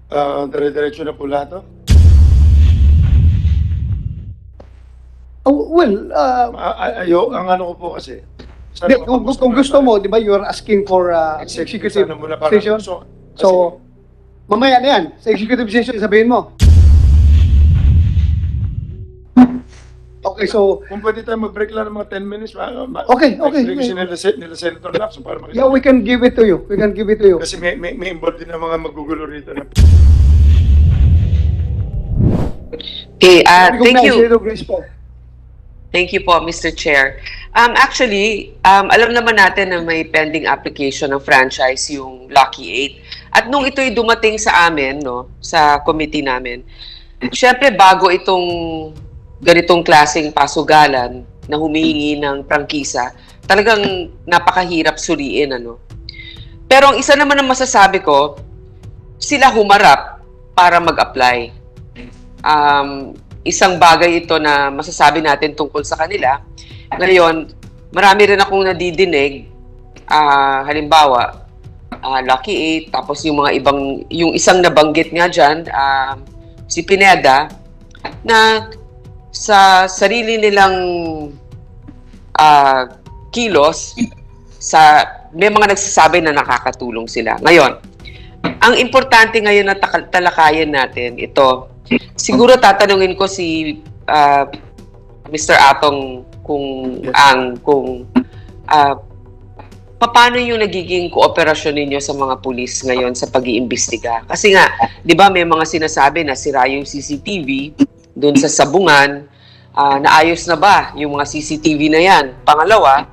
Dire-diretso na po lahat to? Oh, well, Ang ano ko po kasi, di, kung gusto mo, di ba, you're asking for executive sana muna para- session? so- So, mamaya na yan. Sa executive session, sabihin mo. Okay, so, Kung pwede tayo mag-break lang ng mga 10 minutes. Okay, okay. Break kasi nila Senator Lacson para makita. yeah, we can give it to you. We can give it to you. Kasi may involved din ng mga magugulo rito. Okay, thank Recognize you. Senator Grace po. Thank you po, Mr. Chair. Actually, alam naman natin na may pending application ng franchise yung Lucky 8. At nung ito'y dumating sa amin, no, sa committee namin, syempre bago itong ganitong klaseng pasugalan na humihingi ng prangkisa, talagang napakahirap suriin, ano. Pero ang isa naman ang masasabi ko, sila humarap para mag-apply. Isang bagay ito na masasabi natin tungkol sa kanila. Ngayon, marami rin akong nadidinig, halimbawa, Lucky 8, tapos yung mga ibang, yung isang nabanggit nga dyan, si Pineda, na sa sarili nilang kilos, may mga nagsasabi na nakakatulong sila. Ngayon, ang importante ngayon na talakayan natin, ito, siguro tatanungin ko si Mr. Atong paano yung nagiging kooperasyon ninyo sa mga pulis ngayon sa pag-iimbestiga? Kasi nga, di ba may mga sinasabi na sira yung CCTV doon sa Sabungan, naayos na ba yung mga CCTV na yan? Pangalawa,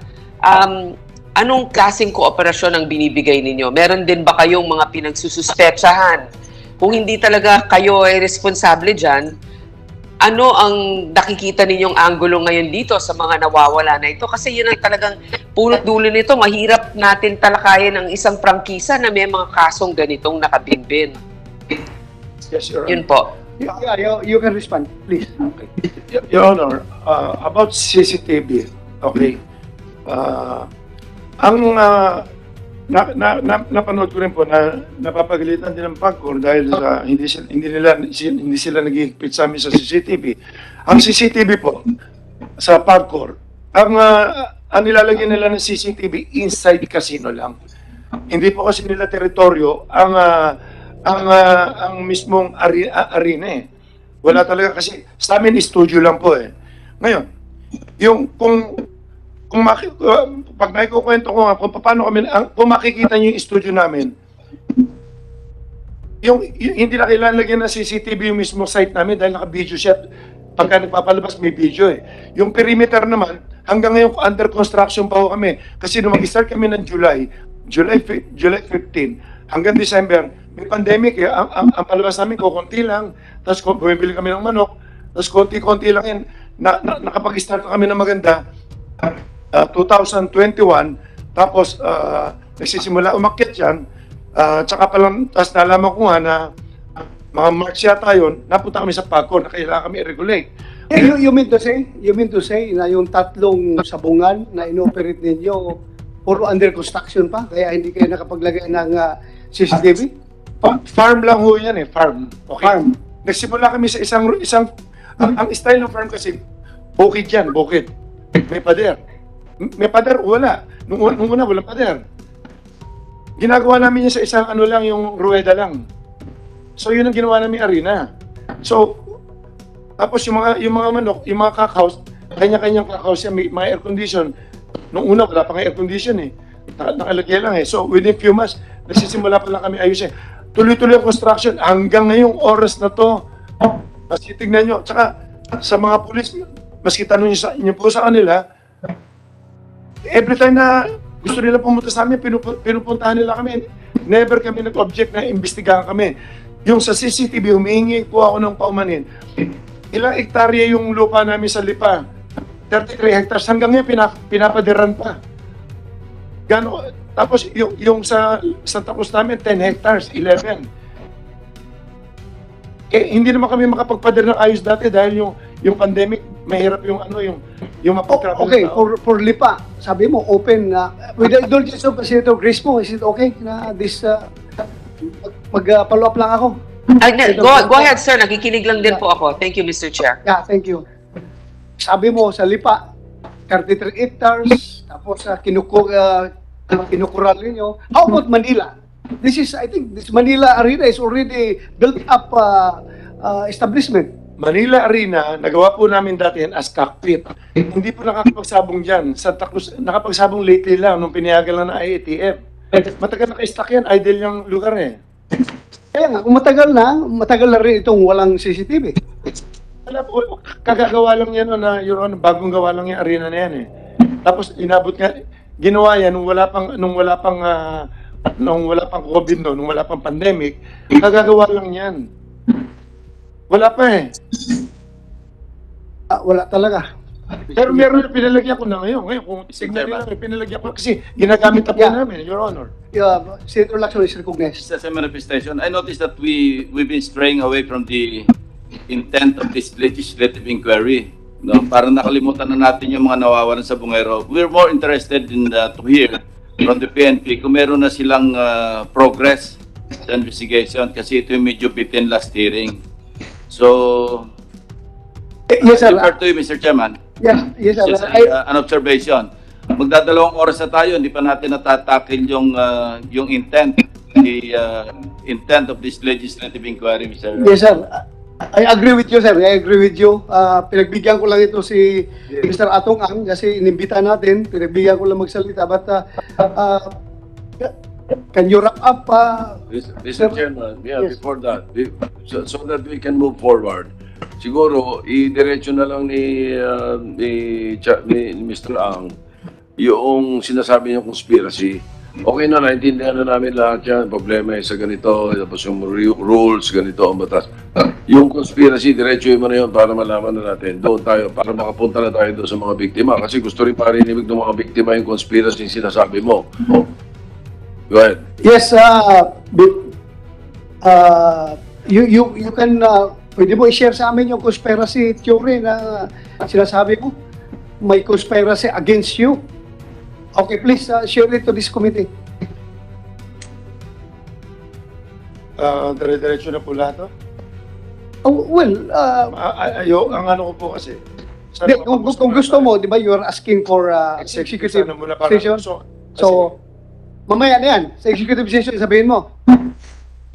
anong klaseng kooperasyon ang binibigay ninyo? Meron din ba kayong mga pinagsususpetsahan? Kung hindi talaga kayo ay responsable dyan, ano ang nakikita ninyong anggulo ngayon dito sa mga nawawala na ito? Kasi yun ang talagang punot dulo nito. Mahirap natin talakayan ang isang prangkisa na may mga kasong ganitong nakabinbin. Yes, Your Honor. Yun po. Yeah, you can respond, please. Your Honor, about CCTV, okay. Napanood ko rin po na napapagalitan din ng PAGCOR dahil sa hindi sila naghihigpit sa amin sa CCTV. Ang CCTV po sa PAGCOR, ang nilalagyan nila ng CCTV inside casino lang. Hindi po kasi nila teritoryo ang mismong arena eh. Wala talaga kasi sa amin studio lang po eh. Ngayon, yung pag naikukwento ko nga kung paano kung makikita niyo yung studio namin, yung hindi na kailangan lagyan ng CCTV yung mismo site namin dahil naka-video siya. Pagka nagpapalabas may video eh. Yung perimeter naman, hanggang ngayon under construction pa ho kami. Kasi nung mag-start kami ng July 15, hanggang December, may pandemic eh. Ang palabas namin kukunti lang, tapos bumibili kami ng manok, tapos konti-konti lang yan. Nakapag-start kami ng maganda, 2021, tapos nagsisimula umakyat yan, tsaka palang, tapos nalaman ko nga na mga March yata yun, napunta kami sa PAGCOR na kailangan kami i-regulate. You mean to say na yung tatlong sabungan na inoperate ninyo puro under construction pa, kaya hindi kayo nakapaglagay ng CCTV? Farm lang ho yan eh, farm. Okay. Farm. Nagsimula kami sa ang style ng farm kasi, bukid yan, bukid. May pader. May pader, wala. Nung una, walang pader. Ginagawa namin yan sa isang ano lang, yung rueda lang. So, yun ang ginawa namin arena. So, tapos yung mga manok, yung mga cockhouse, kanya-kanyang cockhouse yan, may mga air condition. Nung una, wala pa nga air condition eh. Nakalagay lang eh. So, within few months, nagsisimula pa lang kami ayusin. Tuloy-tuloy ang construction hanggang ngayong oras na to. Kasi tignan nyo. Tsaka, sa mga pulis, maski tanong nyo po sa kanila, every time na gusto nila pumunta sa amin, pinupuntahan nila kami. Never kami nag-object na imbestigahan kami. Yung sa CCTV, humihingi po ako ng paumanin. Ilang hektarya yung lupa namin sa Lipa? 33 hectares. Hanggang ngayon, pinapadiran pa. Tapos yung sa Santa Cruz namin, 10 hectares, 11. Hindi naman kami makapagpadir ng ayos dati dahil yung pandemic, mahirap yung mapag-travel. Okay, for Lipa, sabi mo, open na, with the indulgence of Senator Grace mo, is it okay na this, mag-follow up lang ako? Go ahead, sir. Nakikinig lang din po ako. Thank you, Mr. Chair. Yeah, thank you. Sabi mo sa Lipa, 33 hectares, tapos kinukural ninyo. How about Manila? I think this Manila Arena is already built up establishment. Manila Arena, nagawa po namin dati yan as cockpit. Hindi po nakapagsabong dyan. Santa Cruz, nakapagsabong lately lang nung pinayagan lang ng IATF. Matagal naka-stack yan, idle yung lugar eh. Kaya nga, kung matagal na rin itong walang CCTV. Wala po, kagagawa lang yan na yung bagong gawa lang yung arena na yan eh. Tapos inabot nga, ginawa yan nung wala pang COVID no, nung wala pang pandemic, kagagawa lang yan. Wala pa eh. Wala talaga. Pero meron na pinalagyan ko na ngayon. Ngayon, kung signal nila, pinalagyan ko kasi ginagamit na po namin, Your Honor. Senator Lacson is recognized. Just as a manifestation, I noticed that we've been straying away from the intent of this legislative inquiry. No, para nakalimutan na natin yung mga nawawalan sa Bungero. We're more interested in to hear from the PNP kung meron na silang progress sa investigation kasi ito yung medyo bitin last hearing. So, Yes, sir. refer to you, Mr. Chairman. Yes, sir. Just an observation. Magdadalawang oras na tayo, hindi pa natin natatakil yung intent, the intent of this legislative inquiry, Mr. Yes, sir. I agree with you, sir. I agree with you. Pinagbigyan ko lang ito si Mr. Atong Ang kasi inimbita natin. Pinagbigyan ko lang magsalita. But can you wrap up? Mr. Chairman, Yes. before that, so that we can move forward, siguro, i-diretso na lang ni Mr. Ang yung sinasabi niyang conspiracy. Okay na, naintindihan na namin lahat yan. Problema sa ganito, tapos yung rules, ganito ang batas. Yung conspiracy, diretso mo na yun para malaman na natin. Doon tayo, para makapunta na tayo doon sa mga biktima. Kasi gusto rin parinig ng mga biktima yung conspiracy yung sinasabi mo. Go ahead. Yes, you can, pwede mo i-share sa amin yung conspiracy theory na sinasabi mo? May conspiracy against you. Okay, please share it to this committee. Dire-diretso na po lahat, no? Ang ano ko po kasi, Kung gusto mo, di ba, you are asking for executive Sana muna para- session? So, So, mamaya na yan. Sa executive session, sabihin mo.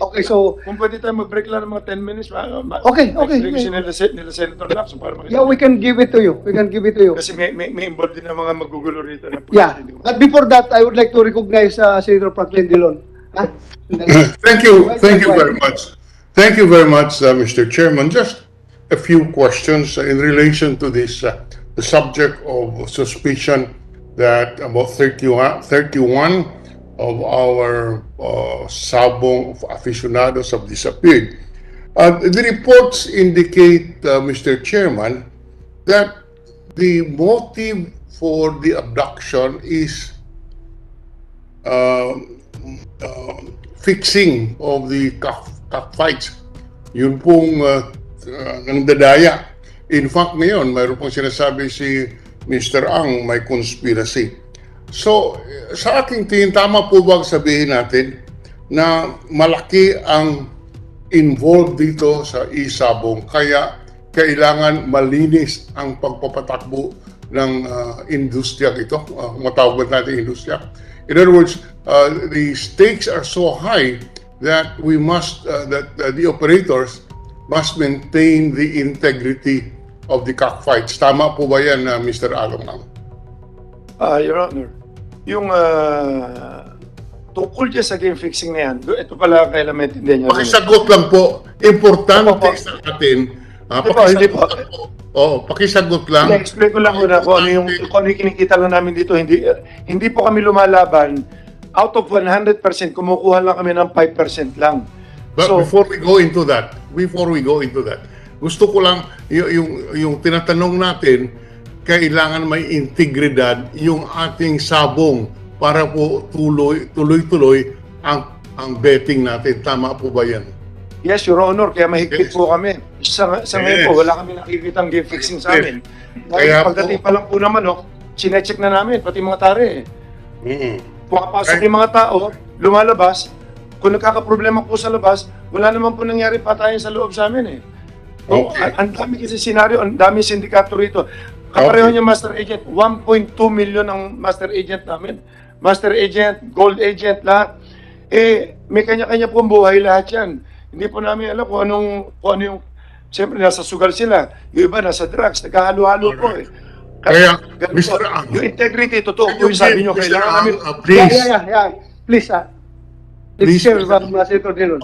Okay, so, kung pwede tayo mag-break lang ng mga 10 minutes, Okay. Explication nila Senator Lacson para makita. yeah, we can give it to you. We can give it to you. Kasi may involved din ng mga magugulo rito. Na Yeah. But before that, I would like to recognize Senator Franklin Dillon. Thank you very much. Thank you very much, Mr. Chairman. Just a few questions in relation to this, the subject of suspicion that about 31 of our Sabong aficionados have disappeared. The reports indicate, Mr. Chairman, that the motive for the abduction is fixing of the cockfights. Yun pong nangdadaya. In fact, ngayon, mayroon pong sinasabi si Mr. Ang may conspiracy. So, sa aking tingin, tama po ba sabihin natin na malaki ang involved dito sa Isabong, kaya kailangan malinis ang pagpapatakbo ng industriya ito, matawag natin industriya. In other words, the stakes are so high that we must, the operators must maintain the integrity of the cockfights. Tama po ba yan, Mr. Alomang? Your Honor, yung tungkol dyan sa game fixing na yan, ito pala kailan maintindihan nyo. Pakisagot lang po. Importante sa atin. Hindi po. Pakisagot lang. I-explain ko lang muna kung ano yung kinikita lang namin dito. Hindi po kami lumalaban. Out of 100%, kumukuha lang kami ng 5% lang. But So, before we go into that, gusto ko lang yung tinatanong natin, kailangan may integridad yung ating sabong para po tuloy-tuloy ang betting natin. Tama po ba yan? yes, Your Honor, kaya mahigpit Yes. po kami. Sa ngayon Yes. po, wala kami nakikitang game fixing sa amin. Dahil Kaya pagdating po- pa lang po ng manok, sinecheck na namin, pati mga tare. Mm. Pumapasok yung mga tao, lumalabas, kung nagkakaproblema po sa labas, wala naman po nangyari patayan sa loob sa amin eh. Okay. Ang dami kasi senaryo, ang dami sindikato rito. Kapareho Okay. niya master agent, 1.2 million ang master agent namin. Master agent, gold agent, lahat. Eh, may kanya-kanya pong buhay lahat yan. Hindi po namin alam kung ano yung, siyempre nasa sugal sila. Yung iba nasa drugs, nagkahalo-halo po eh. Kaya, Ganun Mr. po. Ang, Yung integrity, totoo can po yung sabi nyo, Mr. kailangan Ang, namin, please, Yeah. Please, Please, let's hear Mr. from Senator Dillon.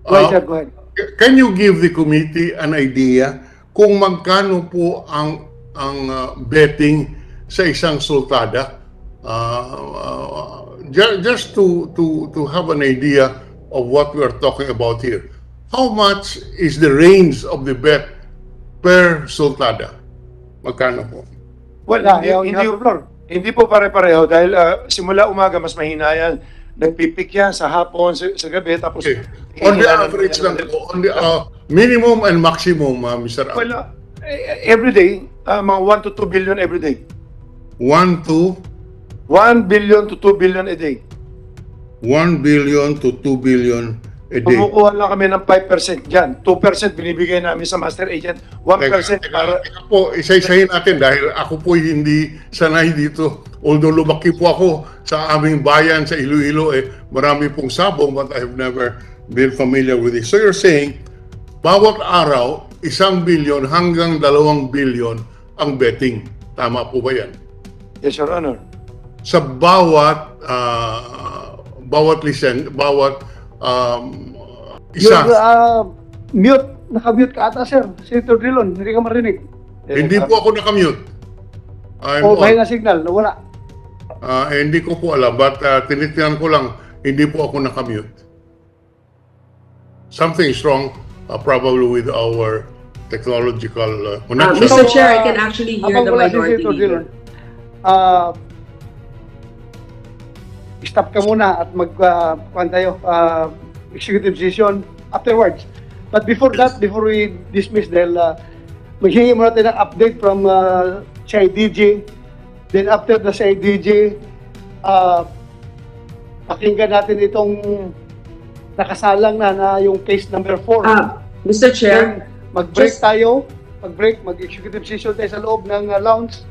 Go ahead, sir, go ahead. can you give the committee an idea kung magkano po ang betting sa isang sultada? Just to have an idea of what we are talking about here. How much is the range of the bet per sultada? Magkano po? well, Yeah, you have the floor. hindi po pare-pareho dahil simula umaga mas mahina yan. Nagpipik yan sa hapon, sa gabi, tapos... Okay. On the average lang po, on the minimum and maximum, Mr. Ang. Well, every day, mga 1 to 2 billion every day. 1 to 1 billion to 2 billion a day. 1 billion to 2 billion a day. Kumukuha lang kami ng 5% dyan. 2% binibigay namin sa master agent. 1% para... Teka po, isa-isahin natin dahil ako po hindi sanay dito. Although lumaki po ako sa aming bayan sa Iloilo, marami pong sabong but I have never been familiar with it. So you're saying, bawat araw, 1 billion hanggang 2 billion ang betting. Tama po ba yan? Yes, Your Honor. Sa bawat isa. You're mute. Naka-mute ka ata, sir. Senator Dillon, hindi ka marinig. Hindi po ako nakamute. I'm O, on. mahina signal, nawala. Hindi ko po alam, but tinitinan ko lang, hindi po ako nakamute. Something is wrong, probably with our technological connection. Mr. Chair, I can actually hear Habang the wala si minority Senator leader. Dillon, stop ka muna at kuhan tayo, executive session afterwards. But before that, before we dismiss dahil maghingi muna tayo ng update from CIDG. Then after the CIDG, pakinggan natin itong nakasalang na yung case number 4. Mr. Chair, Then, mag-break just- tayo, mag-executive session tayo sa loob ng lounge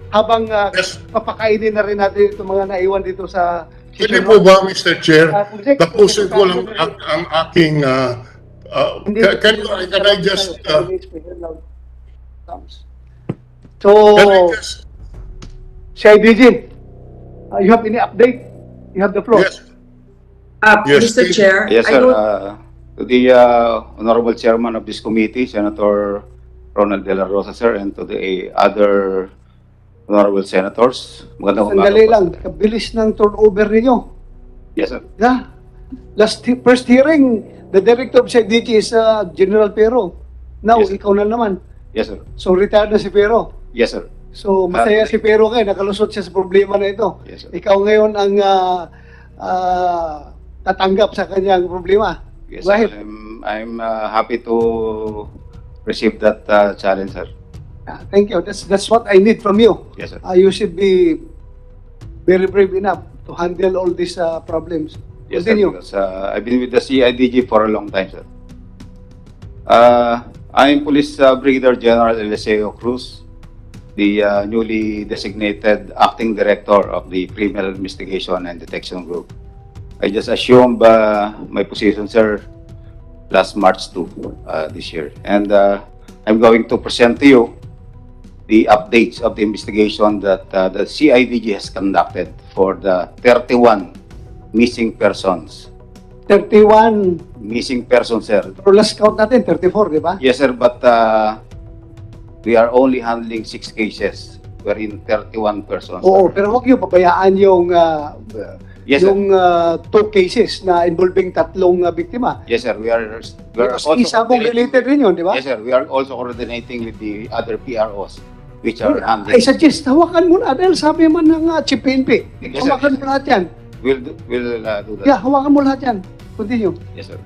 habang Yes. papakainin na rin natin itong mga naiwan dito sa Pwede po ba, Mr. Chair, Kung- tapusin ko lang ang aking... can I just... So, can I just... CIDG, you have any update? You have the floor. Yes. Yes, Mr. please. Chair, Yes, I sir. don't, To the Honorable Chairman of this committee, Senator Ronald De La Rosa, sir, and to the other Honorable Senators. Magandang umaga Sandali po, lang, sir. kabilis ng turnover ninyo. Yes, sir. Yeah. First hearing, the director of CIDG is General Pero. Now, Yes, sir. ikaw na naman. Yes, sir. So, retired na si Pero. Yes, sir. So, masaya si Pero ngayon, nakalusot siya sa problema na ito. Yes, sir. Ikaw ngayon ang tatanggap sa kanyang problema. Yes, Go ahead. sir. I'm happy to receive that challenge, sir. Thank you. That's what I need from you. Yes, sir. You should be very brave enough to handle all these problems. Yes, sir. Continue. Because I've been with the CIDG for a long time, sir. I'm Police Brigadier General Eliseo Cruz, the newly designated Acting Director of the Criminal Investigation and Detection Group. I just assumed my position, sir, last March 2 this year. And I'm going to present to you the updates of the investigation that the CIDG has conducted for the 31 missing persons. 31, Missing persons, sir. pero last count natin, 34, di ba? Yes, sir, but we are only handling 6 cases wherein 31 persons. Oo, pero huwag niyo pabayaan yung Yes, sir. 2 cases na involving 3 biktima. Yes, sir. We are Because also isa mong related rin yun, di ba? Yes, sir. We are also coordinating with the other PROs which are I handling. suggest, hawakan mo na dahil sabi man ng Chief PNP. Yes, sir. Hawakan mo lahat yan. We'll do that. Yeah, hawakan mo lahat yan. Continue. Yes, sir.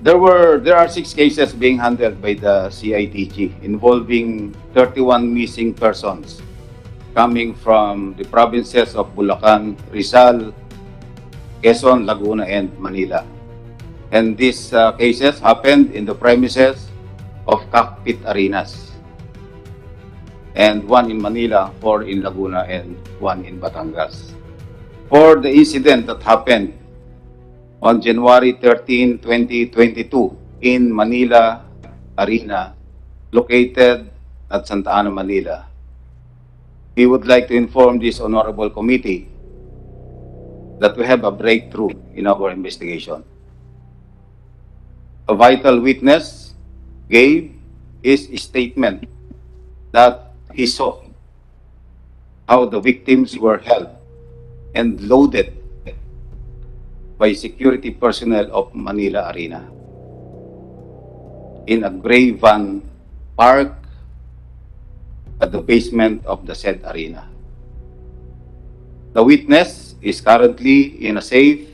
There are 6 cases being handled by the CIDG involving 31 missing persons coming from the provinces of Bulacan, Rizal, Quezon, Laguna, and Manila. And these cases happened in the premises of Cockpit Arenas. And one in Manila, 4 in Laguna, and 1 in Batangas. For the incident that happened on January 13, 2022 in Manila Arena, located at Santa Ana, Manila, we would like to inform this honorable committee that we have a breakthrough in our investigation. A vital witness gave his statement that he saw how the victims were held and loaded by security personnel of Manila Arena in a gray van parked at the basement of the said arena. The witness is currently in a safe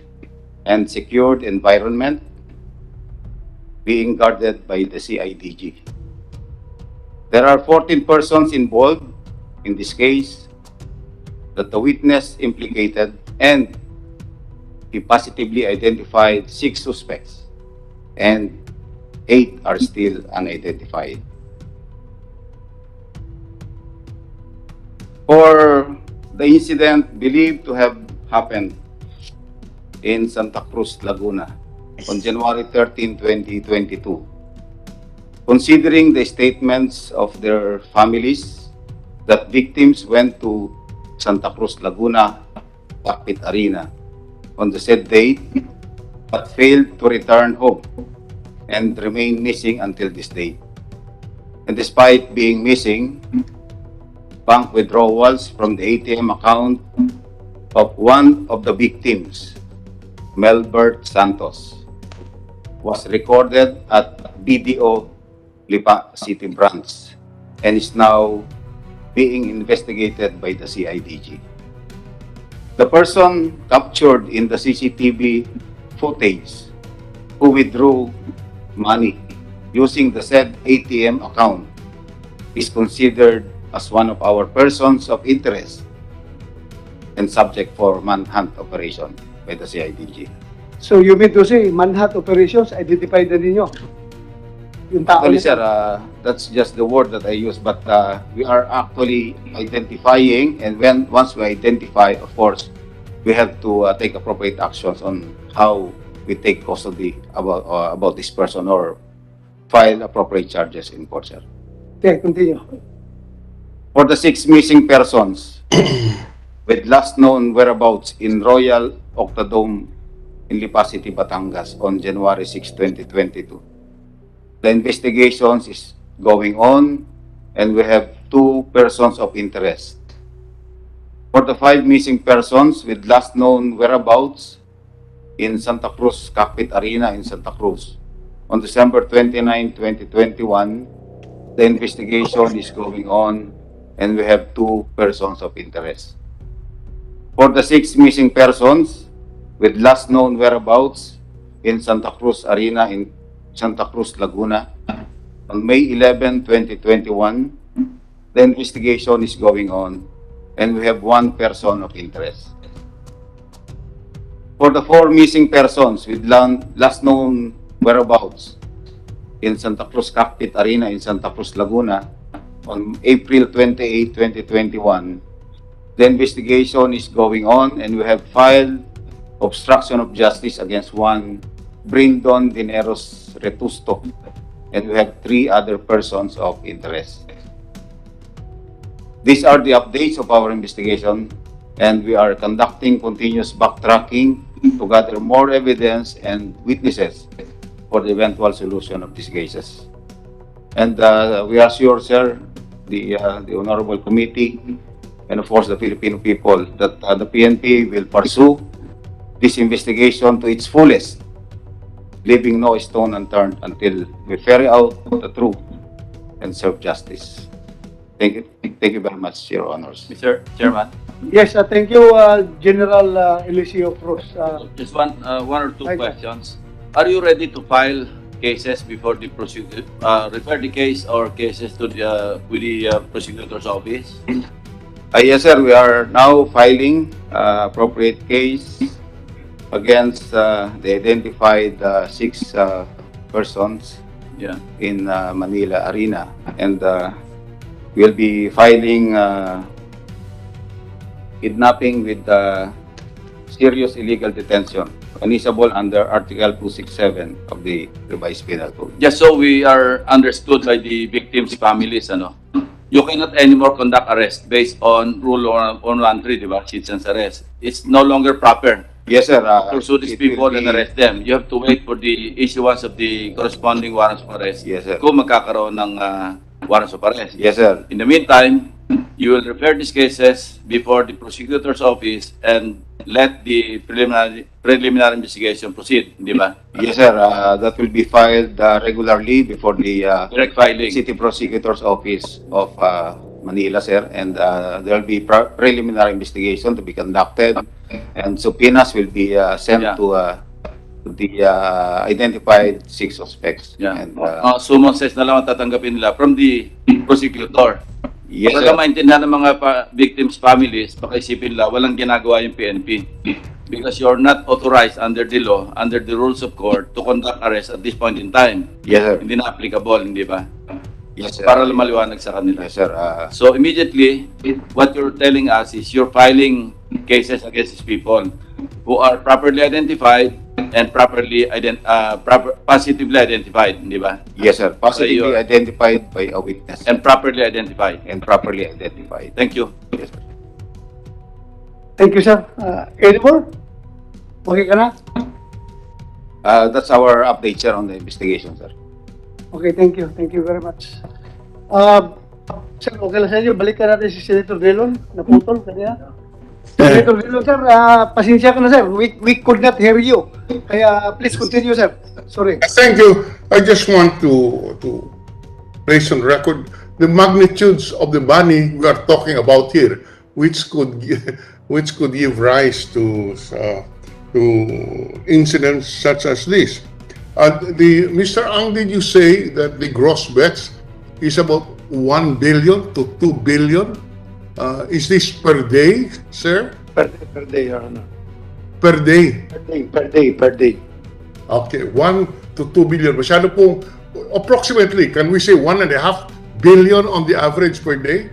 and secured environment being guarded by the CIDG. There are 14 persons involved in this case that the witness implicated, and he positively identified 6 suspects and 8 are still unidentified. For the incident believed to have happened in Santa Cruz, Laguna on January 13, 2022, considering the statements of their families that victims went to Santa Cruz, Laguna, Cockpit Arena on the said date but failed to return home and remain missing until this date. And despite being missing, bank withdrawals from the ATM account of one of the victims, Melbert Santos, was recorded at BDO Lipa City Branch and is now being investigated by the CIDG. The person captured in the CCTV footage who withdrew money using the said ATM account is considered as one of our persons of interest and subject for manhunt operation by the CIDG. So you mean to say, manhunt operations, identified na ninyo? Yung tao Actually, na- sir, that's just the word that I use, but we are actually identifying, and once we identify, of course, we have to take appropriate actions on how we take custody about this person or file appropriate charges in court, sir. Okay, continue. For the 6 missing persons with last known whereabouts in Royal Octodome in Lipa City, Batangas on January 6, 2022. The investigations is going on and we have 2 persons of interest. For the 5 missing persons with last known whereabouts in Santa Cruz Cockpit Arena in Santa Cruz on December 29, 2021, the investigation is going on and we have 2 persons of interest. For the 6 missing persons with last known whereabouts in Santa Cruz Arena in Santa Cruz, Laguna on May 11, 2021, the investigation is going on and we have 1 person of interest. For the 4 missing persons with last known whereabouts in Santa Cruz Cockpit Arena in Santa Cruz, Laguna on April 28, 2021, the investigation is going on and we have filed obstruction of justice against 1 Brindon Dineros Retusto and we have 3 other persons of interest. These are the updates of our investigation and we are conducting continuous backtracking to gather more evidence and witnesses for the eventual solution of these cases. And we are sure, sir, the Honorable Committee and of course the Filipino people that the PNP will pursue this investigation to its fullest, leaving no stone unturned until we ferry out the truth and serve justice. Thank you. Thank you very much, Your Honors. Mr. Chairman, Yes, thank you, General Eliseo Cruz. just one or two Right. questions. Are you ready to file cases before the prosecutor, refer the case or cases to with the prosecutor's office? Yes, sir. We are now filing appropriate case against the identified six persons Yeah. in Manila Arena, and we'll be filing kidnapping with serious illegal detention, punishable under Article 267 of the Revised Penal Code. Just so we are understood by the victims' families, ano, you cannot anymore conduct arrest based on Rule 113, di ba? Citizens arrest. It's no longer proper Yes, sir. to pursue these It will people and be- arrest them. You have to wait for the issuance of the corresponding warrants of arrest. Yes, sir. Kung magkakaroon ng warrants of arrest. Yes, sir. In the meantime, you will refer these cases before the prosecutor's office and let the preliminary investigation proceed, di ba? Yes, sir. That will be filed regularly before the Direct filing. City Prosecutor's Office of Manila, sir, and there will be preliminary investigation to be conducted, and subpoenas will be sent Yeah. to the identified six suspects. Yeah. And, Summons na lang ang tatanggapin nila from the prosecutor. yes, Para sir. maintindihan ng mga victims' families, baka isipin nila, walang ginagawa yung PNP. Because you're not authorized under the law, under the rules of court, to conduct arrest at this point in time. Yes, sir. Hindi na applicable, hindi ba? Yes, sir. Para maliwanag sa kanila. Yes, sir. So immediately, what you're telling us is you're filing cases against these people who are properly identified and positively identified, di ba? Yes, sir. Positively you're- identified by a witness And properly identified. and properly identified. Thank you. Yes, sir. Thank you, sir. Any more? Okay ka na? That's our update, sir, on the investigation, sir. Okay, thank you. Thank you very much. Sir, okay lang sa inyo. Balikan natin si Senator Drilon. Naputol kanina. Senator Drilon, sir, pasensya ka na, sir. We could not hear you. Kaya please continue, sir. Sorry. Thank you. I just want to place on record the magnitudes of the money we are talking about here, which could give rise to incidents such as this. Mr. Ang, did you say that the gross bets is about 1 billion to 2 billion? Is this per day, sir? Per day, Your Honor. Per day? Per day. Okay, 1 to 2 billion. Masyado pong, approximately, can we say 1.5 billion on the average per day?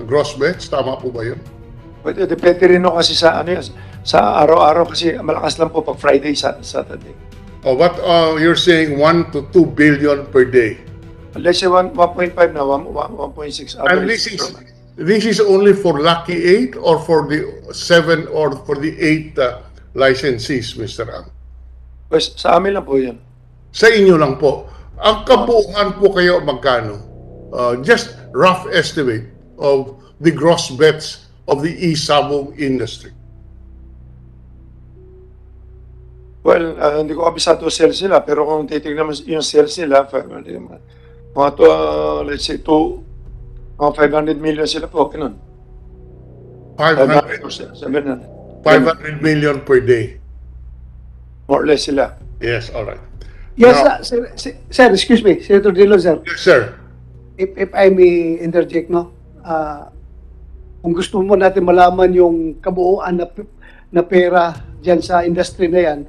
Gross bets, tama po ba yun? Pwede, depende rin no kasi sa ano yun, sa araw-araw kasi malakas lang po pag Friday, Saturday. Oh, but you're saying 1 to 2 billion per day. Let's say 1.5 na, 1.6 And this is only for Lucky 8 or for the 7 or for the 8 licensees, Mr. Ang? Pues, sa amin lang po yan. Sa inyo lang po. Ang kabuuan po kayo magkano? Just rough estimate of the gross bets of the e-sabong industry. Well, hindi ko kabisado sales nila, pero kung titignan mo yung sales nila, let's say, mga 500 million sila po, ganun. 500 700, million per day. more or less sila. Yes, all right. Yes, Now- sir, excuse me. Senator Drilon, sir. Yes, sir. If I may interject, no? Kung gusto mo natin malaman yung kabuuan na pera dyan sa industry na yan,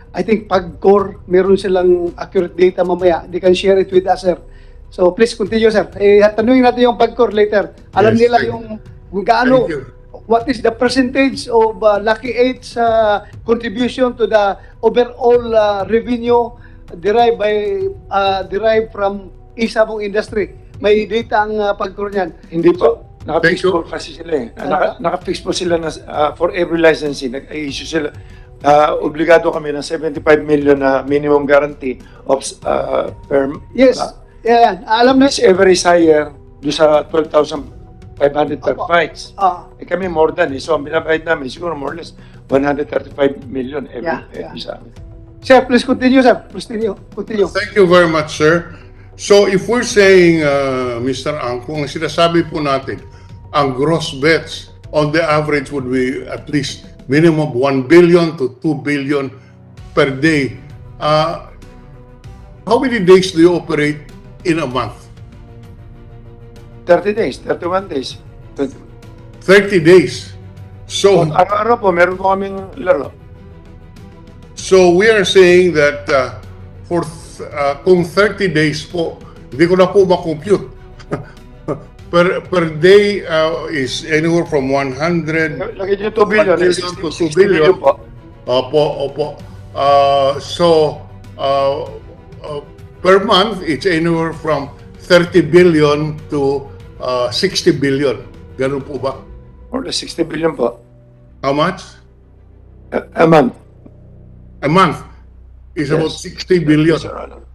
I think PAGCOR, meron silang accurate data mamaya. They can share it with us, sir. So please continue, sir. Tanungin natin yung PAGCOR later. Alam Yes, nila thank- yung kung gaano, Thank you. what is the percentage of Lucky 8's contribution to the overall revenue derived from e-sabong industry. May data ang PAGCOR niyan. Hindi po. Naka-fix Thank you. po kasi sila eh. Naka-fix po sila na for every licensing. Nag-issue sila. Obligado kami ng 75 million na minimum guarantee of per Yes. Yeah, alam na. This ever is higher do sa 12,500 per fights. Kami more than eh. So ang binabayad namin siguro more or less 135 million every Yeah. sa amin. Sir, please continue, sir. Continue. Thank you very much, sir. So if we're saying, Mr. Ang, kung sinasabi po natin, ang gross bets on the average would be at least minimum 1 billion to 2 billion per day. How many days do you operate in a month? 30 days, 31 days. 30 days. So, Araw-araw po, meron po kaming laro. So we are saying that kung 30 days po, hindi ko na po makompute. per day is anywhere from 100 Lagyan niyo 2 billion. 1 billion to 2 billion. po. Opo. Per month, it's anywhere from 30 billion to 60 billion. Ganun po ba? More than 60 billion po. How much? A month. A month is about 60 billion. Yes, Your Honor.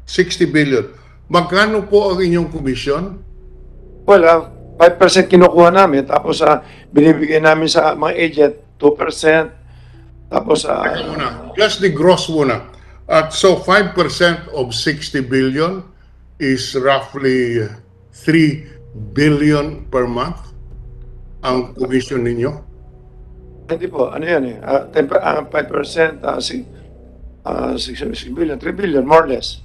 60 billion. Magkano po ang inyong commission? Well, 5% kinukuha namin, tapos binibigay namin sa mga agent, 2%. Tapos, Teka muna. Just the gross muna. At so 5% of 60 billion is roughly 3 billion per month ang commission ninyo. hindi po, ano yan eh, 5%, 6 billion, 3 billion, more or less.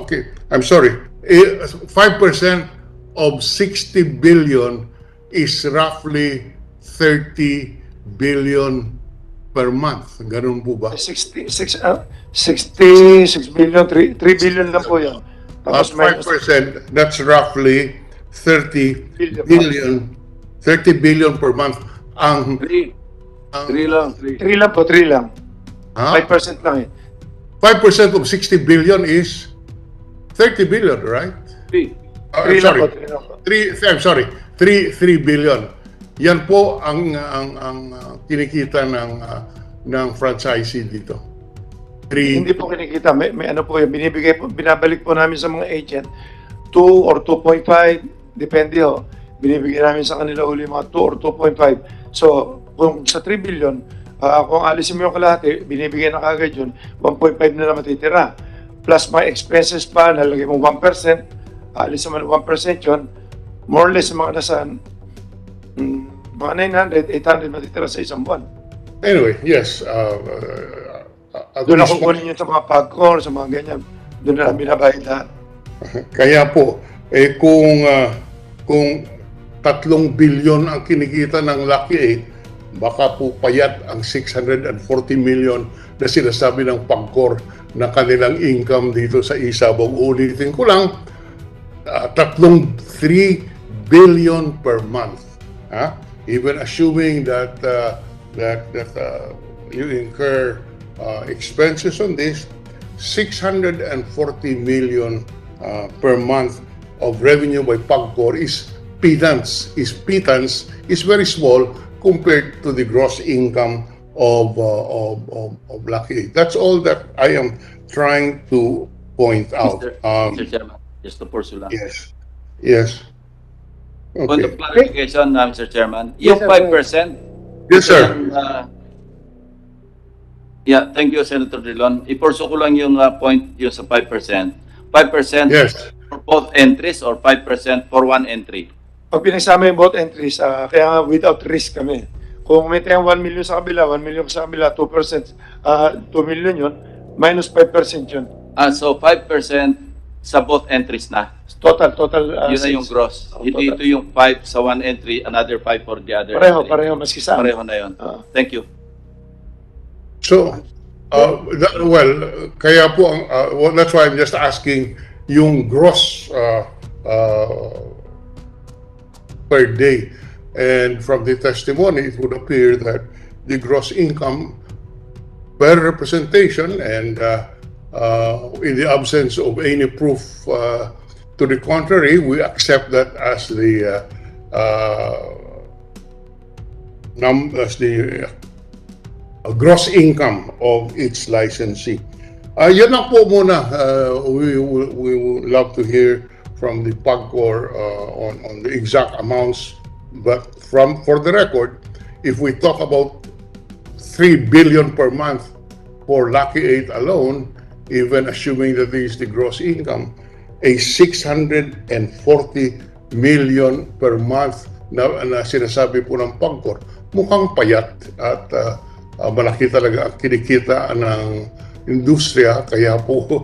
Okay. I'm sorry. 5% of 60 billion is roughly 30 billion per month. Ganun po ba? 66 billion, 3 billion lang po yan. At Tapos minus 5%, that's roughly 30 billion, 30 billion per month. Ang 3 lang. 3 lang po, 3 lang. ha? 5% lang eh. 5% of 60 billion is 30 billion, right? 3. Three lang Sorry. po, 3 lang po. 3 billion. Yan po ang kinikita ng franchisee dito. 3 Hindi po kinikita, may ano po yun, binibigay po, binabalik po namin sa mga agent, 2 or 2.5, depende ho. Binibigay namin sa kanila uli mga 2 or 2.5. So, kung sa 3 billion, kung alisin mo yung kalahati, binibigay na kagad yun, 1.5 na lang matitira. Plus my expenses pa, nalagay mo 1%, alisin mo 1% yun, more or less mga nasa mga 900, 800 matitira sa isang buwan. Anyway, yes. Doon ako kunin yun sa mga pagkor, sa mga ganyan. Doon na lang binabayad lahat. Kaya po, kung 3 billion ang kinikita ng Lucky 8, baka po payat ang 640 million na sinasabi ng Pagcor na kanilang income dito sa Isabong. Ulitin ko lang, 3 billion per month. Even assuming that you incur expenses on this, 640 million per month of revenue by Pagcor is pittance, is very small compared to the gross income of Lucky 8. That's all that I am trying to point out. Mr. Chairman, just to pursue lang. Yes. On the Okay. clarification, Mr. Chairman, Yes, yung sir. 5%, Yes, sir. yeah, thank you, Senator Drilon. I-pursue ko lang yung point yung sa 5%. 5% Yes. for both entries or 5% for one entry? Pag pinagsama yung both entries, kaya nga without risk kami. Kung may tayong 1 million sa kabila, 1 million sa kabila, 2%, 2 million yun, minus 5% yun. So 5% sa both entries na. Total. Yun na yung gross. Hindi ito yung 5 sa one entry, another 5 for the other entry. Pareho, maski sa amin. Pareho na yun. Ah. Thank you. So, kaya po, that's why I'm just asking yung gross per day. And from the testimony, it would appear that the gross income per representation and in the absence of any proof to the contrary, we accept that as the gross income of its licensee. Yan lang po muna. We would love to hear from the Pagcor on the exact amounts. But for the record, if we talk about 3 billion per month for Lucky 8 alone, even assuming that this is the gross income, a 640 million per month na sinasabi po ng Pagcor, mukhang payat at malaki talaga ang kinikita ng industriya. Kaya po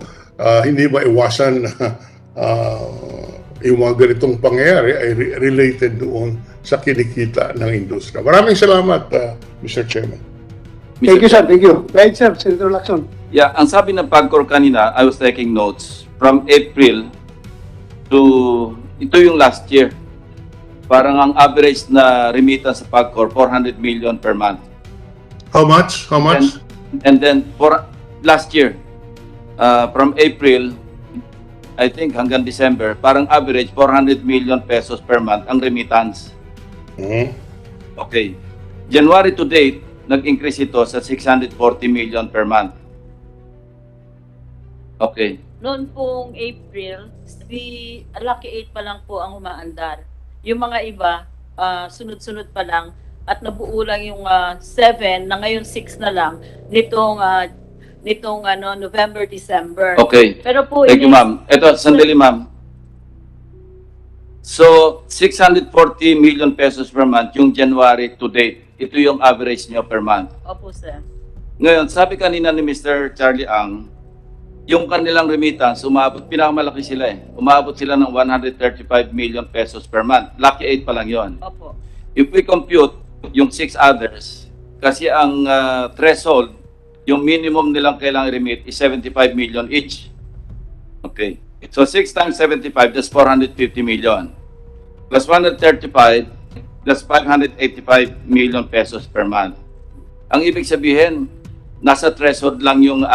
hindi maiwasan na yung mga ganitong pangyayari ay related doon sa kinikita ng industriya. Maraming salamat, Mr. Chairman. Thank you, sir. Chairman. Thank you. Right, sir. Senator Lacson. Yeah, ang sabi ng PAGCOR kanina, I was taking notes, from April to, ito yung last year. Parang ang average na remittance sa PAGCOR, 400 million per month. How much? How much? And then for last year, from April, I think hanggang December, parang average 400 million pesos per month ang remittance. Mhm. Okay. January to date, nag-increase ito sa 640 million per month. Okay. Noon pong April, si Lucky 8 pa lang po ang umaandar. Yung mga iba, sunod-sunod pa lang at nabuo lang yung 7 na ngayon 6 na lang nitong November, December. Okay. Pero po Thank you, ma'am. Ito, sandali, ma'am. So, 640 million pesos per month yung January to date. Ito yung average nyo per month. Opo, sir. Ngayon, sabi kanina ni Mr. Charlie Ang, yung kanilang remittance, pinakamalaki sila eh. Umabot sila ng 135 million pesos per month. Lucky 8 pa lang yon. Opo. If we compute yung 6 others, kasi ang threshold, yung minimum nilang kailangang remit is 75 million each. Okay. So 6 times 75, that's 450 million. Plus 135, that's 585 million pesos per month. Ang ibig sabihin, nasa threshold lang yung 6.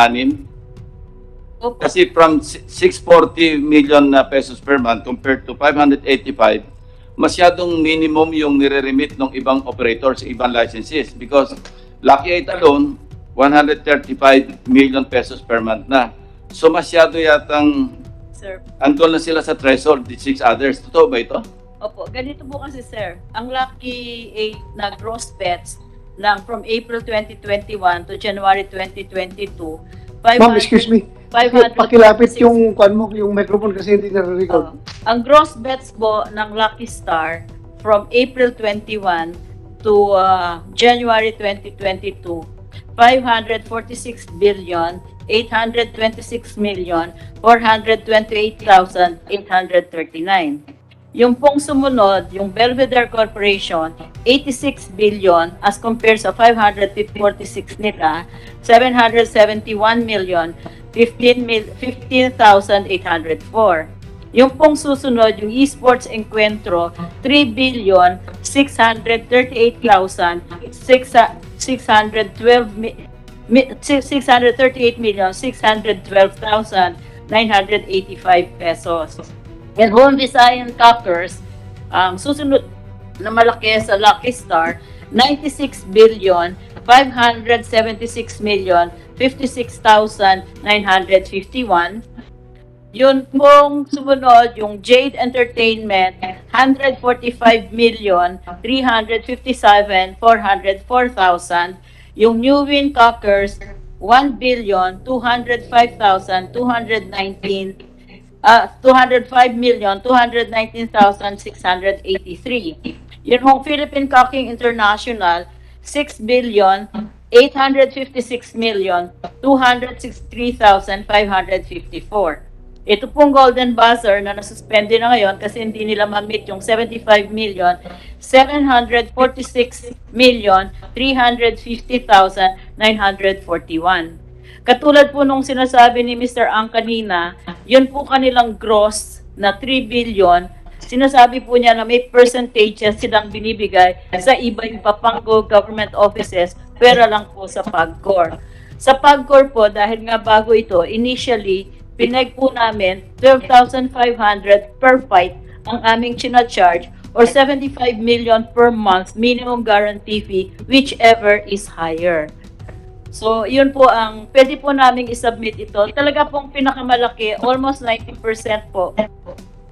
Opo. Kasi from 640 million na pesos per month compared to 585, masyadong minimum yung nire-remit ng ibang operators, ibang licenses. Because Lucky 8 alone, 135 million pesos per month na. So masyado yatang Sir. andun na sila sa threshold, the 6 others. Totoo ba ito? Opo, ganito po kasi, sir. Ang Lucky 8 na gross bets ng from April 2021 to January 2022, Ma'am, excuse me. 500 Pakilapit yung yung microphone kasi hindi nare-record. Ang gross bets po ng Lucky Star from April 21 to January 2022, 546 billion 826 million 428,839. Yung pong sumunod, yung Belvedere Corporation, 86 billion as compared sa 546 nila, 771 million 15,804. Yung pong susunod, yung Esports Encuentro, 3 billion 638 million 612,985 pesos. And Home Visayan Cockers, ang susunod na malaki sa Lucky Star, 96 billion 576 million 56,951. Yun pong sumunod, yung Jade Entertainment, 145 million 357,404,000. Yung New Win Cockers, 1 billion 205,219. 205,219,683. Yun hong Philippine Cocking International, 6 billion 856,263,554. Ito pong Golden Buzzer na nasuspende na ngayon kasi hindi nila ma-meet yung 75,746,350,941. Katulad po nung sinasabi ni Mr. Ang kanina, yun po kanilang gross na 3 billion. Sinasabi po niya na may percentages silang binibigay sa iba-iba pang government offices, pera lang po sa PAGCOR. Sa PAGCOR po, dahil nga bago ito, initially, pinag po namin 12,500 per fight ang aming charge or 75 million per month minimum guarantee fee, whichever is higher. So, yun po ang, pwede po namin isubmit ito. Talaga pong pinakamalaki, almost 90% po,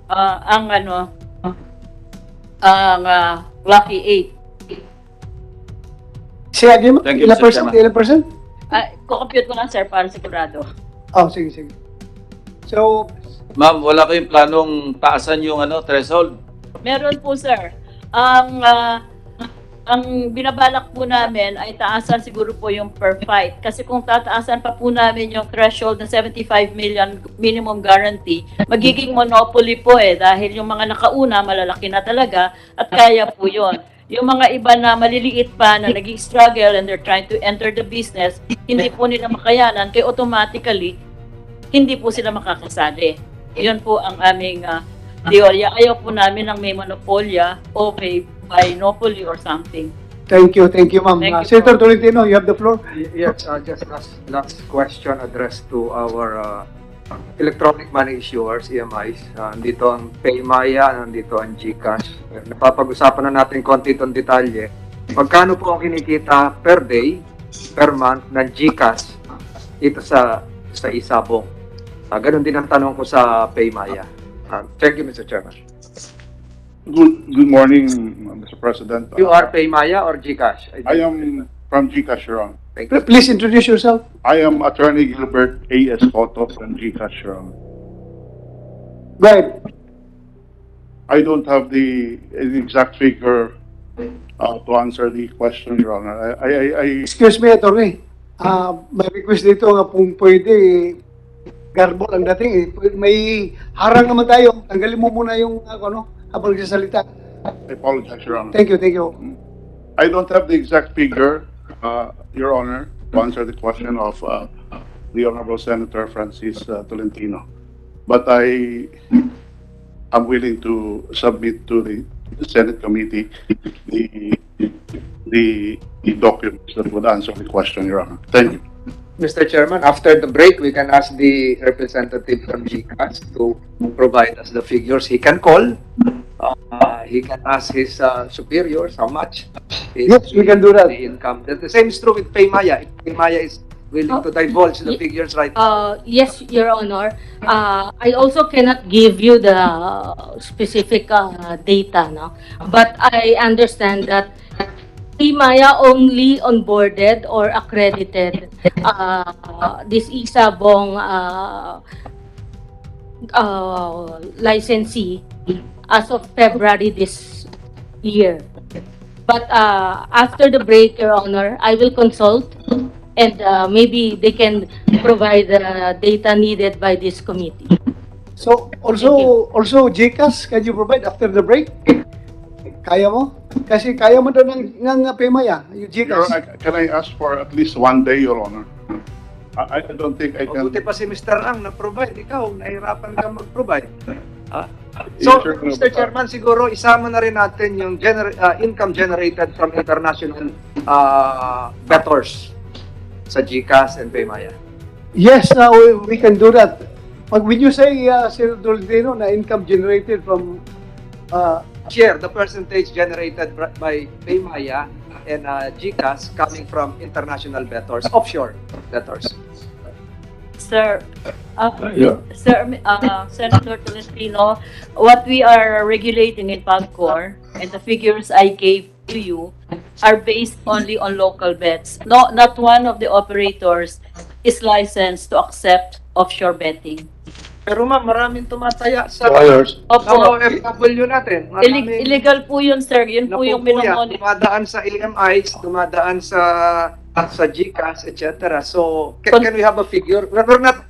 ang Lucky 8. Sige, again, Thank you, ilang Mr. percent? Chairman. Ilang percent? Kukompute ko lang, sir, para sigurado. Oh, sige, sige. So, Ma'am, wala kayong planong taasan yung threshold? Meron po, sir. Ang binabalak po namin ay taasan siguro po yung per fight. Kasi kung tataasan pa po namin yung threshold ng 75 million minimum guarantee, magiging monopoly po dahil yung mga nakauna malalaki na talaga at kaya po yun. Yung mga iba na maliliit pa na naging struggle and they're trying to enter the business, hindi po nila makayanan, kaya automatically, hindi po sila makakasali. Yun po ang aming teorya. Ayaw po namin ng may monopolya o may monopoly or something. Thank you, ma'am. Thank you Senator po. Tolentino, you have the floor. Yes, just last question addressed to our electronic money issuers, EMIs. Nandito ang Paymaya, nandito ang GCash. Napapag-usapan na natin konti itong detalye. Magkano po ang kinikita per day, per month ng GCash dito sa Isabong? Ganun din ang tanong ko sa Paymaya. Thank you, Mr. Chairman. Good morning, Mr. President. You are Paymaya or GCash? I am from GCash, Your Honor. Thank you. Please introduce yourself. I am Attorney Gilbert A.S. Cotto from GCash, Your Honor. Go ahead. I don't have the exact figure to answer the question, Your Honor. Excuse me, attorney. May request dito nga kung pwede garbol ang dating eh. May harang naman tayo. Tanggalin mo muna yung habang nagsasalita. I apologize, Your Honor. Thank you. I don't have the exact figure, Your Honor, to answer the question of the Honorable Senator Francis Tolentino. But I am willing to submit to the Senate committee the documents that would answer the question, Your Honor. Thank you. Mr. Chairman, after the break, we can ask the representative from GCash to provide us the figures. He can call. He can ask his superiors how much is Yes, we can do that. the income. The same is true with Paymaya. If Paymaya is willing to divulge the figures right now. Yes, Your Honor. I also cannot give you the specific data, no? But I understand that Paymaya only onboarded or accredited this Isabong licensee as of February this year. But after the break, Your Honor, I will consult and maybe they can provide the data needed by this committee. So, also GCash, can you provide after the break? Kaya mo? Kasi kaya mo daw ng Paymaya, yung Your GCash. Honor, can I ask for at least 1 day, Your Honor? I don't think I can. Mabuti pa si Mr. Ang na-provide. Ikaw, nahirapan ka mag-provide. So, Yes, sir. Mr. Chairman, siguro isama na rin natin yung income generated from international debtors sa GCash and Paymaya. Yes, we can do that. When you say, Senator Tolentino, na income generated from Share the percentage generated by Paymaya and GCash coming from international debtors, offshore debtors. Sir, Senator Tolentino, what we are regulating in PAGCOR and the figures I gave to you are based only on local bets. No, not one of the operators is licensed to accept offshore betting. Pero ma'am, maraming tumataya sa Opo, OFW natin. illegal po yun, sir. Yun po yung minamonitor. Dumadaan sa AMIs, dumadaan sa GCash, etc. So, can we have a figure? We're not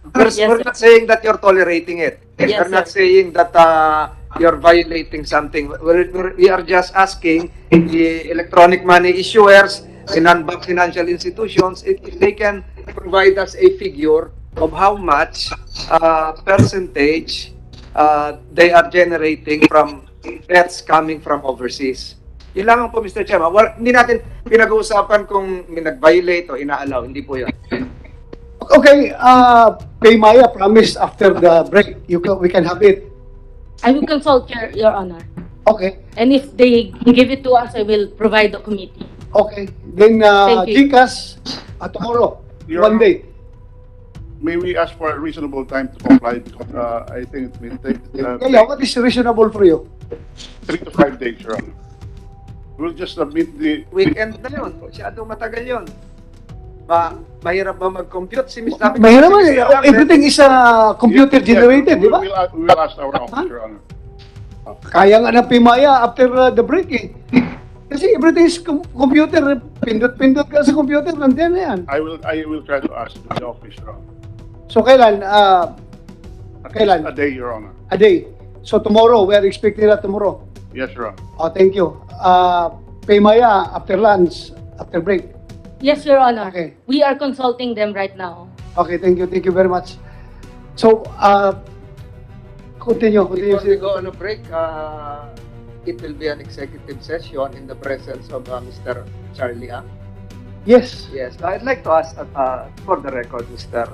saying that you're tolerating it. Yes, We're not sir. saying that you're violating something. We are just asking the electronic money issuers and non-bank financial institutions if they can provide us a figure of how much percentage they are generating from bets coming from overseas. Yun lang po, Mr. Chairman. Hindi natin pinag-uusapan kung may nag-violate o ina-allow. Hindi po yun. Okay, Paymaya promised after the break, we can have it. I will consult, Your Honor. Okay, And if they give it to us, I will provide the committee. okay. Then Thank you. GCash, tomorrow, Your 1 day. May we ask for a reasonable time to comply? Because I think it will take Kaya, what is reasonable for you? 3 to 5 days, Your Honor. We'll just submit the... Weekend na yun. Masyadong matagal yun. Mahirap ba mag-compute? Mahirap naman eh. Everything is computer generated, di ba? We will ask our office, Your Honor. Kaya nga ng Paymaya after the break eh. Kasi everything is computer. Pindot-pindot ka sa computer, nandiyan na yan. I will try to ask the office, Your Honor. So kailan? Kailan? A day, Your Honor. A day. So tomorrow, we are expecting that tomorrow. Yes, Your Honor. Oh, thank you. Kay Maya, after lunch, after break. Yes, Your Honor. Okay. We are consulting them right now. Okay, thank you very much. So, continue. Before we go on a break, it will be an executive session in the presence of Mr. Charlie Ang. Yes. Yes, I'd like to ask, for the record, Mr.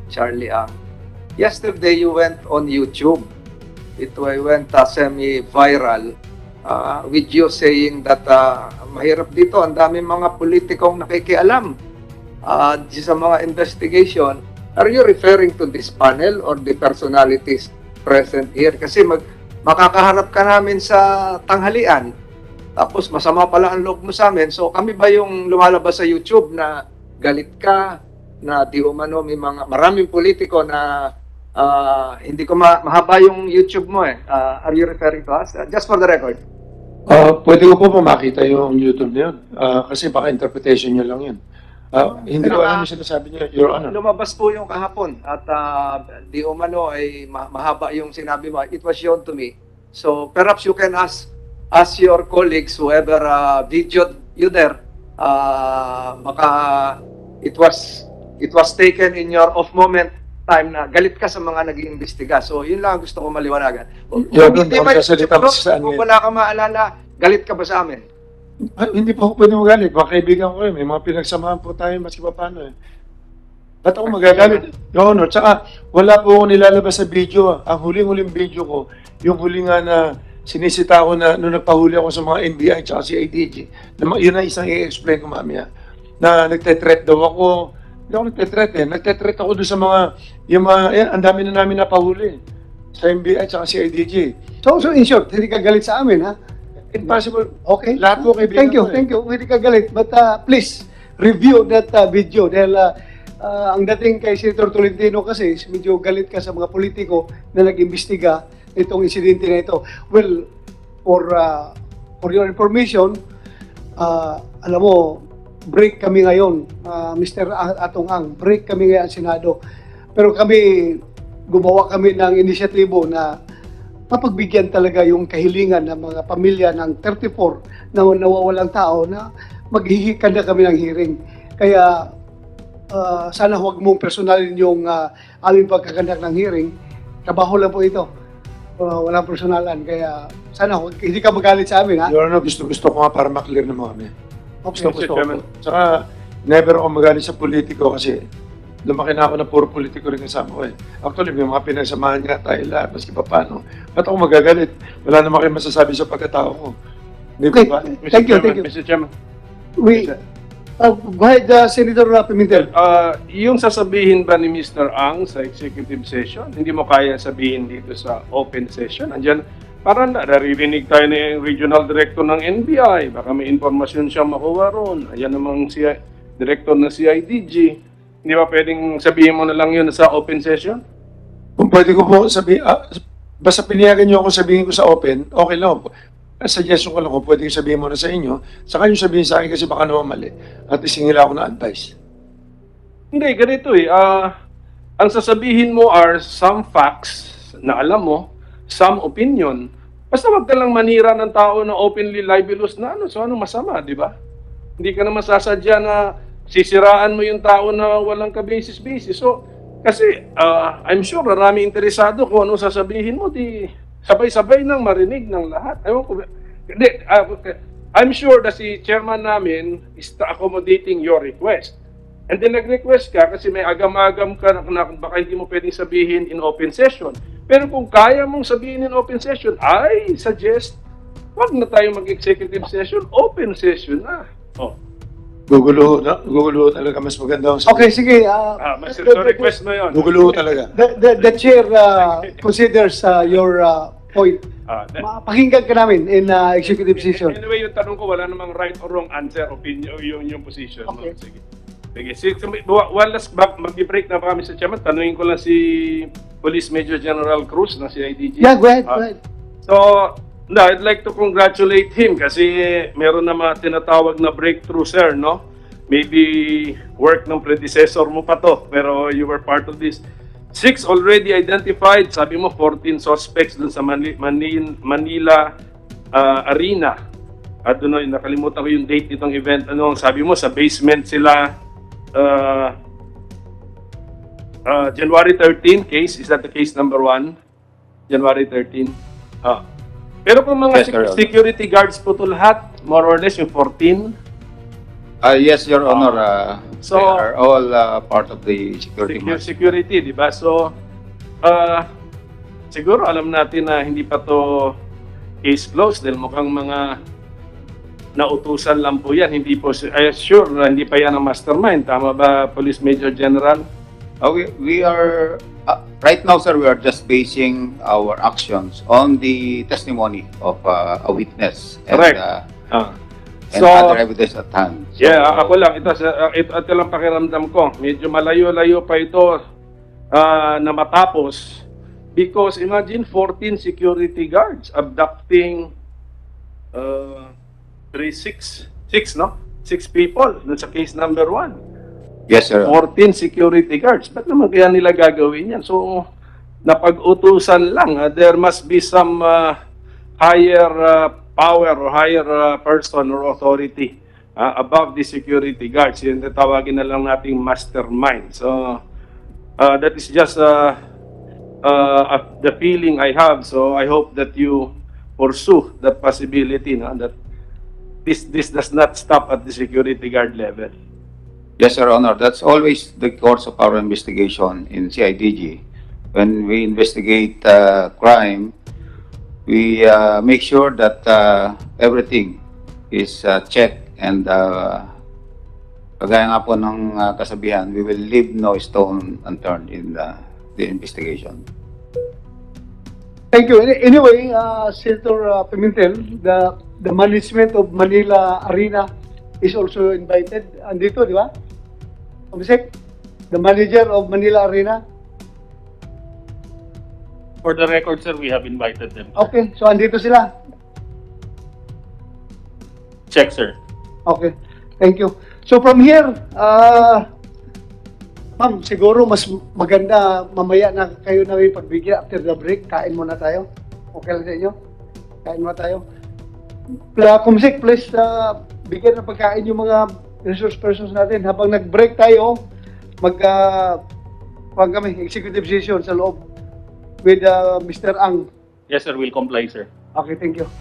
Charlie Ang. Yesterday, you went on YouTube. It went semi-viral with you saying that mahirap dito, ang dami mga politikong nakikialam sa mga investigation. Are you referring to this panel or the personalities present here? Kasi makakaharap ka namin sa tanghalian, tapos masama pala ang loob mo sa amin. So kami ba yung lumalabas sa YouTube na galit ka, na di umano may maraming politiko na hindi ko mahaba yung YouTube mo eh. Are you referring to us? Just for the record. Pwede ko po makita yung YouTube na yun. Kasi baka interpretation nyo lang yun. Hindi ko alam yung sinasabi niya, Your Honor. Lumabas po yung kahapon at di umano ay mahaba yung sinabi mo. It was shown to me. So perhaps you can ask your colleagues, whoever videoed you there, baka it was taken in your off moment time na galit ka sa mga nag-iimbestiga. So yun lang ang gusto ko maliwanagan. Your Kung Honor, hindi kung man- sasalita pa sa ano kung yun. wala ka maalala, galit ka ba sa amin? Hindi po ako pwede magalit. Mga kaibigan ko may mga pinagsamahan po tayo maski pa paano eh. Ba't ako magagalit? Your Honor, tsaka wala po ako nilalabas sa video. Ang huling-huling video ko, yung huling nga na sinisita ko na nung nagpahuli ako sa mga NBI tsaka si IDG. Yun na isang i-explain ko mamaya. Na nagte-threat daw ako. Hindi ako nagte-threat eh. Nagte-threat ako doon sa mga, ang dami na namin napahuli. Sa NBI tsaka si IDG. So in short, hindi ka galit sa amin, ha? Impossible. Okay. Lahat po kaibigan Thank you, ko eh. thank you. Hindi ka galit. But please, review that video. Dahil ang dating kay Senator Tolentino kasi, medyo galit ka sa mga politiko na nag-imbestiga itong insidente na ito. Well, for your information, alam mo, break kami ngayon, Mr. Atong Ang, break kami ngayon sa Senado. Pero gumawa kami ng inisyatibo na mapagbigyan talaga yung kahilingan ng mga pamilya ng 34 na nawawalang tao na maghihikan na kami ng hearing. Kaya sana huwag mong personalin yung aming pagkakandak ng hearing. Trabaho lang po ito. Walang personalan. Kaya sana hindi ka magalit sa amin, ha? Your Honor, gusto ko nga para maklear na mo kami. Okay. Gusto ko. Tsaka, never ako magalit sa politiko kasi lumaki na ako na puro politiko rin kasama ko eh. Actually, may mga pinagsamahan nga tayo lahat, maski pa paano. Ba't ako magagalit? Wala naman kayo masasabi sa pagkatao ko. Hindi Okay. ba? Thank you. Mr. Chairman. Go ahead, Senator Pimentel. Yung sasabihin ba ni Mr. Ang sa executive session, hindi mo kaya sabihin dito sa open session? Andiyan, parang naririnig tayo ng regional director ng NBI, baka may informasyon siya makuha ron. Ayan namang si director ng CIDG. Hindi ba pwedeng sabihin mo na lang yun sa open session? Kung pwede ko po sabihin, basta pinayagan niyo ako sabihin ko sa open, okay lang. Suggestion ko lang kung pwede ko sabihin mo na sa inyo, saka yung sabihin sa akin kasi baka naman mali. At isingila ako na advice. Hindi, ganito eh. Ang sasabihin mo are some facts na alam mo, some opinion. Basta wag ka lang manira ng tao na openly libelous na so ano masama, di ba? Hindi ka naman sasadya na sisiraan mo yung tao na walang ka-basis-basis. So, kasi I'm sure marami interesado kung ano sasabihin mo, di sabay-sabay nang marinig ng lahat. Ewan ko, I'm sure na si chairman namin is accommodating your request. And then nag-request ka kasi may agam-agam ka na baka hindi mo pwedeng sabihin in open session. Pero kung kaya mong sabihin in open session, I suggest wag na tayo mag-executive session, open session na. Gugulo talaga. Mas maganda ang Okay, sige. Mas request mo yun. Gugulo talaga. The chair considers your point. Pakinggan ka namin in executive session. Anyway, yung tanong ko, wala namang right or wrong answer, opinion, yung position. Okay. No? Sige. One last, mag-break na pa kami sa chairman. Tanungin ko lang si Police Major General Cruz na si IDG. Yeah, go ahead. Go ahead. So, I'd like to congratulate him kasi meron na mga tinatawag na breakthrough, sir, no? Maybe work ng predecessor mo pa to, pero you were part of this. 6 already identified, sabi mo 14 suspects dun sa Manila Arena. At doon, nakalimutan ko yung date nitong event. Ano, sabi mo, sa basement sila, January 13 case. Is that the case number 1? January 13. Pero kung mga Yes, Your Honor. security guards po to lahat, more or less yung 14. Yes, Your Honor. So- They are all part of the security. Security, di ba? So, siguro alam natin na hindi pa to case closed dahil mukhang mga nautusan lang po yan. Hindi po, I sure na hindi pa yan ang mastermind. Tama ba, Police Major General? We are, right now, sir, we are just basing our actions on the testimony of a witness and, Correct. and So- other evidence at hand. So, Yeah, ako lang. Ito lang pakiramdam ko. Medyo malayo-layo pa ito na matapos. Because imagine 14 security guards abducting 6 people dun sa case number 1. Yes, sir. 14 security guards. Ba't naman kaya nila gagawin yan? So, napag-utusan lang. There must be some higher power or higher person or authority above the security guards. Yun, tawagin na lang nating mastermind. So, that is just the feeling I have. So, I hope that you pursue that possibility, that this does not stop at the security guard level. Yes, Your Honor. That's always the course of our investigation in CIDG. When we investigate crime, we make sure that everything is checked and kagaya nga po ng kasabihan, we will leave no stone unturned in the investigation. Thank you. Anyway, Senator Pimentel, the management of Manila Arena is also invited. Andito, di ba? Komisek, the manager of Manila Arena. For the record, sir, we have invited them. Okay, so andito sila. Check, sir. Okay, thank you. So from here, ma'am, siguro mas maganda mamaya na kayo na may pagbigyan after the break. Kain muna tayo. Okay lang sa inyo? Kain muna tayo. Kumsik, please, bigyan ng pagkain yung mga resource persons natin. Habang nag-break tayo, kami, executive session sa loob with Mr. Ang. Yes, sir, we'll comply, sir. Okay, thank you.